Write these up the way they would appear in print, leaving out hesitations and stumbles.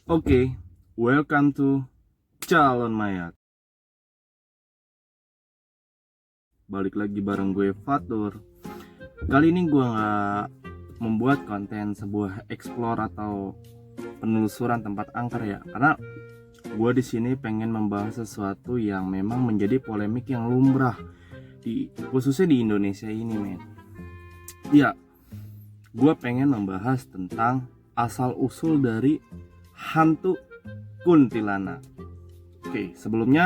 Oke, welcome to Calon Mayat. Balik lagi bareng gue Fatur. Kali ini gue nggak membuat konten sebuah explore atau penelusuran tempat angker ya, karena gue di sini pengen membahas sesuatu yang memang menjadi polemik yang lumrah khususnya di Indonesia ini, men. Ya, gue pengen membahas tentang asal usul dari hantu kuntilanak. Oke, sebelum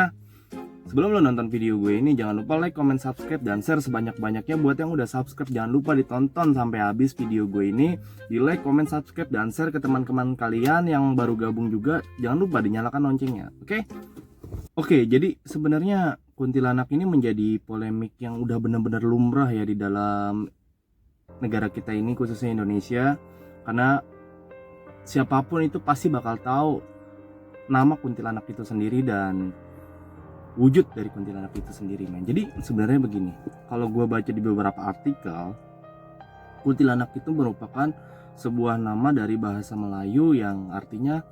lo nonton video gue ini, jangan lupa like, comment, subscribe, dan share sebanyak-banyaknya. Buat yang udah subscribe, jangan lupa ditonton sampai habis video gue ini. Di like, comment, subscribe, dan share ke teman-teman kalian yang baru gabung juga. Jangan lupa dinyalakan loncengnya, oke? Oke, jadi sebenarnya kuntilanak ini menjadi polemik yang udah benar-benar lumrah ya di dalam negara kita ini, khususnya Indonesia. Karena siapapun itu pasti bakal tahu nama kuntilanak itu sendiri dan wujud dari kuntilanak itu sendiri, men. Jadi sebenarnya begini, kalau gue baca di beberapa artikel, kuntilanak itu merupakan sebuah nama dari bahasa Melayu yang artinya,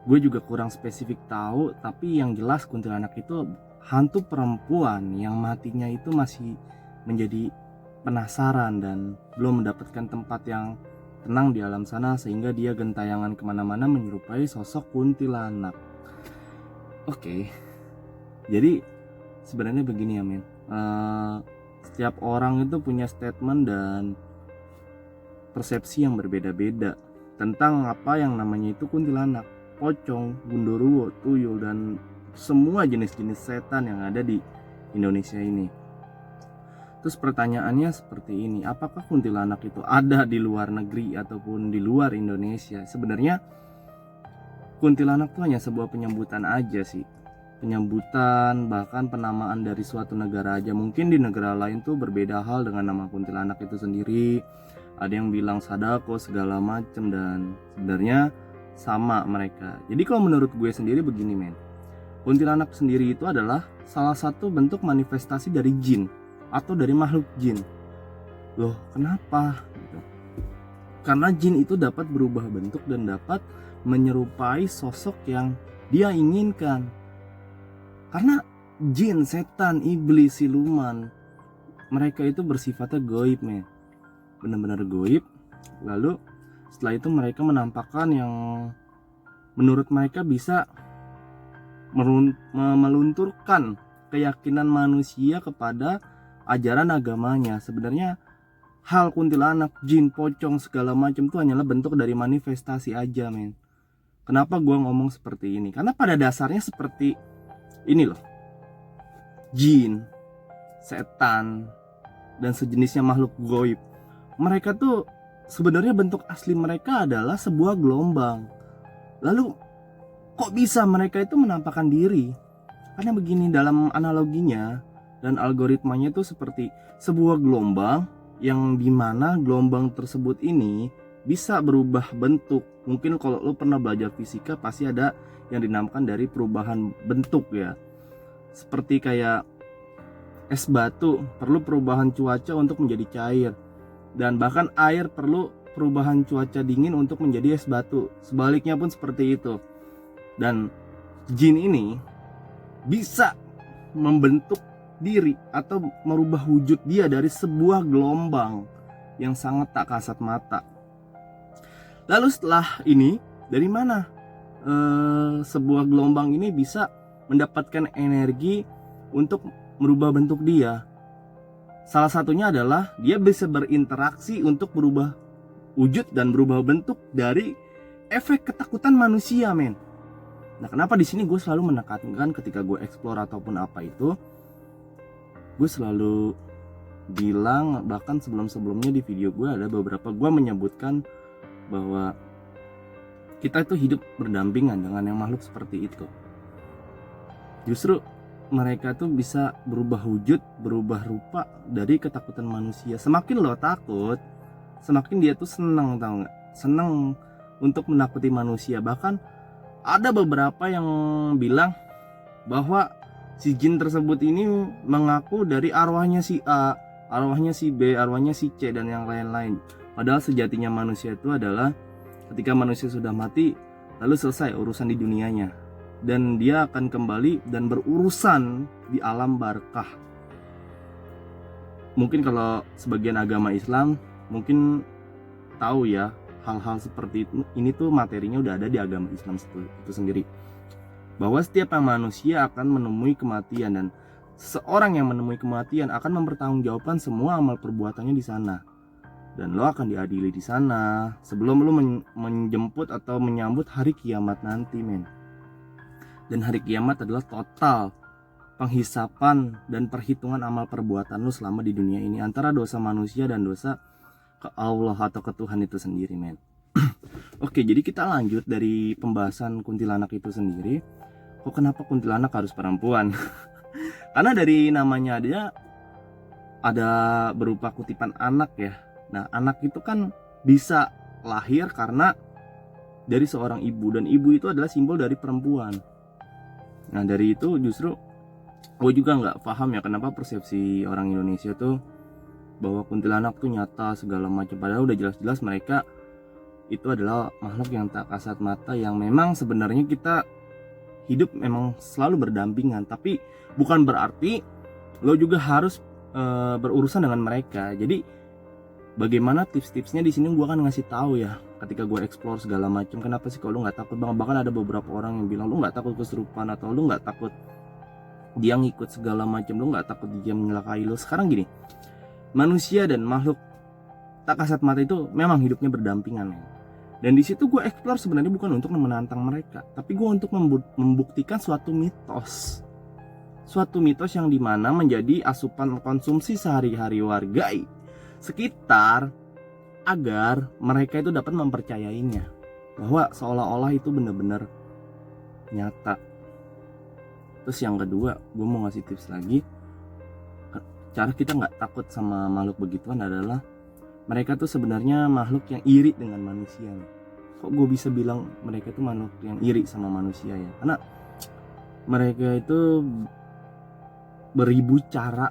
gue juga kurang spesifik tahu, tapi yang jelas kuntilanak itu hantu perempuan yang matinya itu masih menjadi penasaran dan belum mendapatkan tempat yang tenang di alam sana, sehingga dia gentayangan kemana-mana menyerupai sosok kuntilanak. Oke. Jadi sebenarnya begini ya, men. Setiap orang itu punya statement dan persepsi yang berbeda-beda tentang apa yang namanya itu kuntilanak, pocong, gundurwo, tuyul, dan semua jenis-jenis setan yang ada di Indonesia ini. Terus pertanyaannya seperti ini, apakah kuntilanak itu ada di luar negeri ataupun di luar Indonesia? Sebenarnya kuntilanak itu hanya sebuah penyambutan aja sih. Penyambutan, bahkan penamaan dari suatu negara aja. Mungkin di negara lain tuh berbeda hal dengan nama kuntilanak itu sendiri. Ada yang bilang sadako segala macem, dan sebenarnya sama mereka. Jadi kalau menurut gue sendiri begini, men. Kuntilanak sendiri itu adalah salah satu bentuk manifestasi dari jin atau dari makhluk jin. Loh, kenapa? Gitu. Karena jin itu dapat berubah bentuk dan dapat menyerupai sosok yang dia inginkan. Karena jin, setan, iblis, siluman, mereka itu bersifatnya goib, men. Benar-benar goib. Lalu setelah itu mereka menampakkan yang menurut mereka bisa melunturkan keyakinan manusia kepada ajaran agamanya. Sebenarnya hal kuntilanak, jin, pocong, segala macam itu hanyalah bentuk dari manifestasi aja, men. Kenapa gua ngomong seperti ini? Karena pada dasarnya seperti ini loh, jin, setan, dan sejenisnya makhluk goib, mereka tuh sebenarnya bentuk asli mereka adalah sebuah gelombang. Lalu kok bisa mereka itu menampakkan diri? Karena begini, dalam analoginya dan algoritmanya itu seperti sebuah gelombang yang dimana gelombang tersebut ini bisa berubah bentuk. Mungkin kalau lo pernah belajar fisika pasti ada yang dinamakan dari perubahan bentuk ya. Seperti kayak es batu perlu perubahan cuaca untuk menjadi cair, dan bahkan air perlu perubahan cuaca dingin untuk menjadi es batu. Sebaliknya pun seperti itu. Dan jin ini bisa membentuk diri atau merubah wujud dia dari sebuah gelombang yang sangat tak kasat mata. Lalu setelah ini, dari mana sebuah gelombang ini bisa mendapatkan energi untuk merubah bentuk dia? Salah satunya adalah dia bisa berinteraksi untuk berubah wujud dan berubah bentuk dari efek ketakutan manusia, men. Nah, kenapa di sini gue selalu menekankan ketika gue explore ataupun apa itu, gue selalu bilang, bahkan sebelum-sebelumnya di video gue ada beberapa gue menyebutkan bahwa kita itu hidup berdampingan dengan yang makhluk seperti itu. Justru mereka tuh bisa berubah wujud, berubah rupa dari ketakutan manusia. Semakin lo takut, semakin dia tuh senang, tau gak? Senang untuk menakuti manusia. Bahkan ada beberapa yang bilang bahwa si jin tersebut ini mengaku dari arwahnya si A, arwahnya si B, arwahnya si C, dan yang lain-lain. Padahal sejatinya manusia itu adalah ketika manusia sudah mati, lalu selesai urusan di dunianya, dan dia akan kembali dan berurusan di alam barzakh. Mungkin kalau sebagian agama Islam mungkin tahu ya, hal-hal seperti ini tuh materinya udah ada di agama Islam itu sendiri, bahwa setiap manusia akan menemui kematian, dan seorang yang menemui kematian akan mempertanggungjawabkan semua amal perbuatannya di sana, dan lo akan diadili di sana sebelum lo menjemput atau menyambut hari kiamat nanti, men. Dan hari kiamat adalah total penghisapan dan perhitungan amal perbuatan lo selama di dunia ini, antara dosa manusia dan dosa ke Allah atau ke Tuhan itu sendiri, men. Oke, jadi kita lanjut dari pembahasan kuntilanak itu sendiri. Kok kenapa kuntilanak harus perempuan? Karena dari namanya dia ada berupa kutipan anak ya. Nah, anak itu kan bisa lahir karena dari seorang ibu, dan ibu itu adalah simbol dari perempuan. Nah, dari itu justru gue juga nggak paham ya kenapa persepsi orang Indonesia tuh bahwa kuntilanak tuh nyata segala macam, padahal udah jelas-jelas mereka itu adalah makhluk yang tak kasat mata, yang memang sebenarnya kita hidup memang selalu berdampingan, tapi bukan berarti lo juga harus berurusan dengan mereka. Jadi bagaimana tips-tipsnya di sini gue akan ngasih tahu ya, ketika gue explore segala macam. Kenapa sih kalau lo nggak takut? Bahkan ada beberapa orang yang bilang lo nggak takut kesurupan, atau lo nggak takut dia ngikut segala macam, lo nggak takut dia menyelakai lo. Sekarang gini, manusia dan makhluk tak kasat mata itu memang hidupnya berdampingan, ya. Dan di situ gue explore sebenarnya bukan untuk menantang mereka, tapi gue untuk membuktikan suatu mitos yang dimana menjadi asupan konsumsi sehari-hari warga sekitar, agar mereka itu dapat mempercayainya, bahwa seolah-olah itu benar-benar nyata. Terus yang kedua, gue mau ngasih tips lagi. Cara kita nggak takut sama makhluk begituan adalah mereka tuh sebenarnya makhluk yang iri dengan manusia. Kok gue bisa bilang mereka itu makhluk yang iri sama manusia ya? Karena mereka itu beribu cara,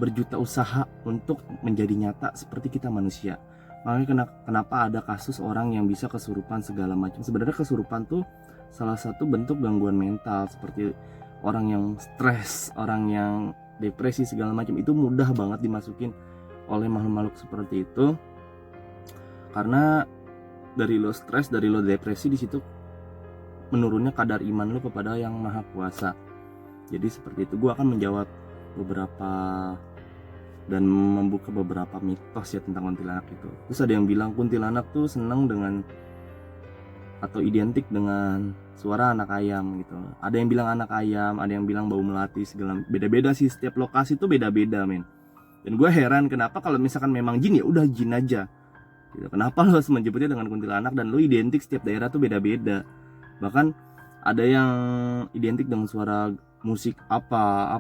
berjuta usaha untuk menjadi nyata seperti kita manusia. Makanya kenapa ada kasus orang yang bisa kesurupan segala macam. Sebenarnya kesurupan tuh salah satu bentuk gangguan mental, seperti orang yang stres, orang yang depresi segala macam, itu mudah banget dimasukin oleh makhluk-makhluk seperti itu. Karena dari lo stres, dari lo depresi, di situ menurunnya kadar iman lo kepada yang maha kuasa. Jadi seperti itu. Gue akan menjawab beberapa dan membuka beberapa mitos ya tentang kuntilanak itu. Terus ada yang bilang kuntilanak tuh senang dengan atau identik dengan suara anak ayam gitu. Ada yang bilang anak ayam, ada yang bilang bau melati, segala beda-beda sih, setiap lokasi tuh beda-beda, men. Dan gue heran kenapa kalau misalkan memang jin ya udah jin aja gitu. Kenapa lo harus menyebutnya dengan kuntilanak, dan lo identik setiap daerah tuh beda-beda. Bahkan ada yang identik dengan suara musik apa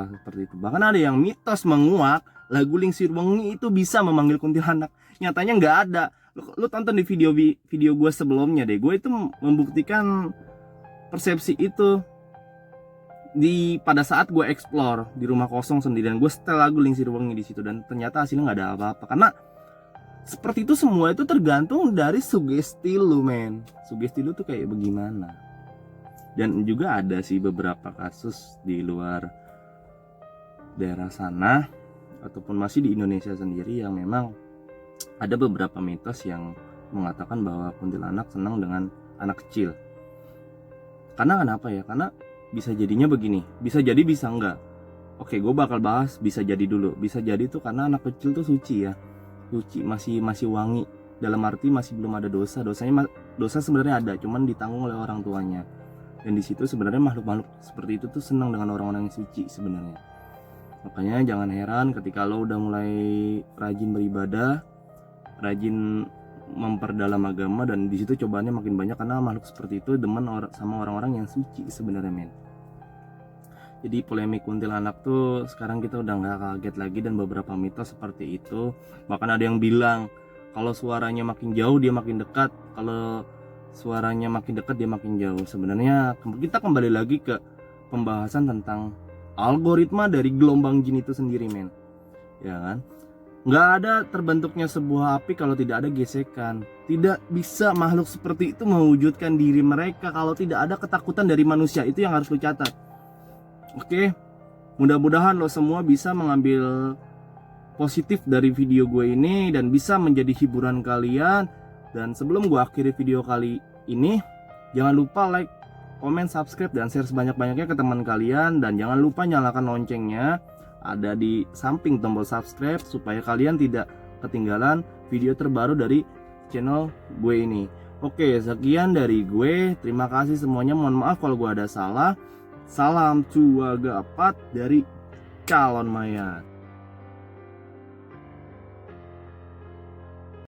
seperti itu. Bahkan ada yang mitos menguak lagu Lingsir Wengi itu bisa memanggil kuntilanak. Nyatanya nggak ada. Lu tonton di video gue sebelumnya deh. Gue itu membuktikan persepsi itu pada saat gue explore di rumah kosong sendirian. Gue setel lagu Lingsir Wengi di situ, dan ternyata hasilnya nggak ada apa-apa. Karena seperti itu semua itu tergantung dari sugesti lu, men. Sugesti lu tuh kayak bagaimana. Dan juga ada sih beberapa kasus di luar daerah sana ataupun masih di Indonesia sendiri yang memang ada beberapa mitos yang mengatakan bahwa kuntilanak senang dengan anak kecil. Karena kenapa ya? Karena bisa jadinya begini, bisa jadi bisa enggak. Oke, gue bakal bahas bisa jadi dulu. Bisa jadi tuh karena anak kecil tuh suci ya, suci, masih wangi. Dalam arti masih belum ada dosa. Dosa sebenarnya ada, cuman ditanggung oleh orang tuanya. Dan di situ sebenarnya makhluk-makhluk seperti itu tuh senang dengan orang-orang yang suci sebenarnya. Makanya jangan heran ketika lo udah mulai rajin beribadah, rajin memperdalam agama, dan di situ cobaannya makin banyak karena makhluk seperti itu demen sama orang-orang yang suci sebenarnya, men. Jadi polemik kuntilanak tuh sekarang kita udah nggak kaget lagi, dan beberapa mitos seperti itu. Bahkan ada yang bilang kalau suaranya makin jauh dia makin dekat, kalau suaranya makin dekat dia makin jauh. Sebenarnya kita kembali lagi ke pembahasan tentang algoritma dari gelombang jin itu sendiri, men. Ya kan? Nggak ada terbentuknya sebuah api kalau tidak ada gesekan. Tidak bisa makhluk seperti itu mewujudkan diri mereka kalau tidak ada ketakutan dari manusia. Itu yang harus lo catat. Oke, mudah-mudahan lo semua bisa mengambil positif dari video gue ini dan bisa menjadi hiburan kalian. Dan sebelum gue akhiri video kali ini, jangan lupa like, komen, subscribe, dan share sebanyak-banyaknya ke teman kalian. Dan jangan lupa nyalakan loncengnya, ada di samping tombol subscribe, supaya kalian tidak ketinggalan video terbaru dari channel gue ini. Oke, sekian dari gue. Terima kasih semuanya. Mohon maaf kalau gue ada salah. Salam cuagapat dari Calon Mayat.